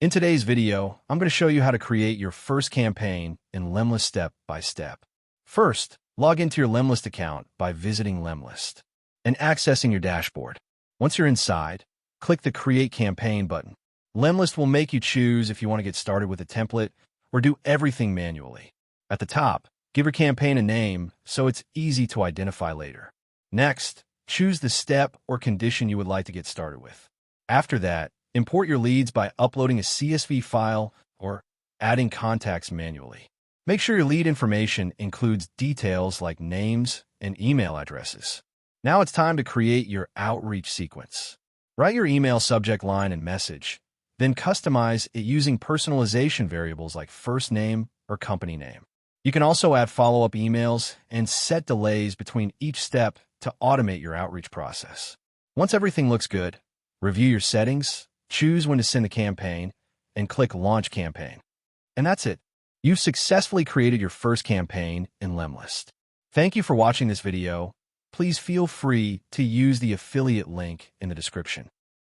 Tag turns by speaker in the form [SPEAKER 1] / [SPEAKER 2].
[SPEAKER 1] In today's video, I'm going to show you how to create your first campaign in Lemlist step by step. First, log into your Lemlist account by visiting Lemlist and accessing your dashboard. Once you're inside, click the Create Campaign button. Lemlist will make you choose if you want to get started with a template or do everything manually. At the top, give your campaign a name so it's easy to identify later. Next, choose the step or condition you would like to get started with. After that, import your leads by uploading a CSV file or adding contacts manually. Make sure your lead information includes details like names and email addresses. Now it's time to create your outreach sequence. Write your email subject line and message, then customize it using personalization variables like first name or company name. You can also add follow-up emails and set delays between each step to automate your outreach process. Once everything looks good, review your settings, choose when to send the campaign, and click Launch Campaign. And that's it. You've successfully created your first campaign in Lemlist. Thank you for watching this video. Please feel free to use the affiliate link in the description.